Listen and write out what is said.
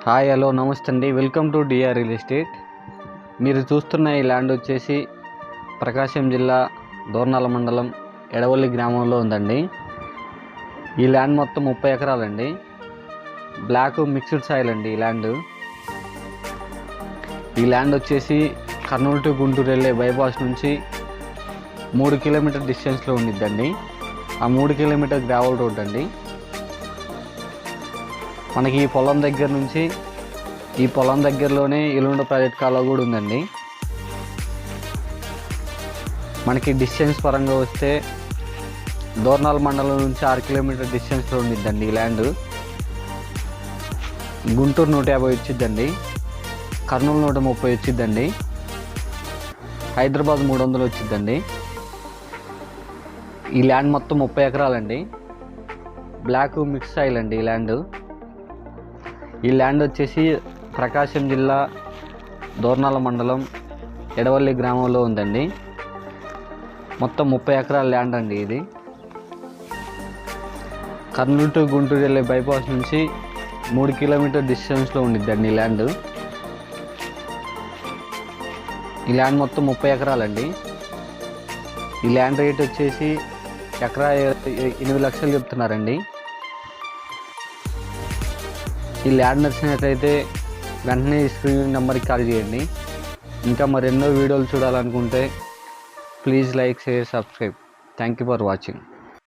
Hi hello నమస్తే అండి. Welcome to DR real estate. మీరు చూస్తున్న ఈ ల్యాండ్ వచ్చేసి ప్రకాశం జిల్లా దోర్నాల మండలం ఎడవల్లి గ్రామంలో ఉందండి. ఈ ల్యాండ్ మొత్తం 30 ఎకరాలండి. బ్లాక్ మిక్స్డ్ సాయిల్ అండి. ఈ ల్యాండ్ వచ్చేసి కర్నూలు టు గుంటూరు వెళ్ళే బైపాస్ నుంచి 3 కిలోమీటర్ డిస్టెన్స్లో ఉండిద్దండి. ఆ 3 కిలోమీటర్ గ్రావెల్ రోడ్ అండి. మనకి ఈ పొలం దగ్గరలోనే ఎలుండ ప్రాజెక్ట్ కాలువ కూడా ఉందండి. మనకి డిస్టెన్స్ పరంగా వస్తే దోర్నాల మండలం నుంచి 6 కిలోమీటర్ డిస్టెన్స్లో ఉండిద్దండి ఈ ల్యాండ్. గుంటూరు 150 వచ్చిద్దండి, కర్నూలు 130 వచ్చిద్దండి, హైదరాబాద్ 300 వచ్చిద్దండి. ఈ ల్యాండ్ మొత్తం 30 ఎకరాలండి. బ్లాక్ మిక్స్ సాయిల్ అండి ఈ ల్యాండ్ వచ్చేసి ప్రకాశం జిల్లా దోర్నాల మండలం ఎడవల్లి గ్రామంలో ఉందండి. మొత్తం 30 ఎకరాల ల్యాండ్ అండి. ఇది కర్నూలు టు గుంటూరు వెళ్ళే బైపాస్ నుంచి 3 కిలోమీటర్ డిస్టెన్స్లో ఉండిద్దండి ఈ ల్యాండ్ మొత్తం 30 ఎకరాలండి. ఈ ల్యాండ్ రేట్ వచ్చేసి ఎకరా 8 లక్షలు చెప్తున్నారండి. ఈ ల్యాండ్ నచ్చినట్లయితే వెంటనే స్క్రీన్ నెంబర్కి కాల్ చేయండి. ఇంకా మరెన్నో వీడియోలు చూడాలనుకుంటే please like, share, subscribe. Thank you for watching.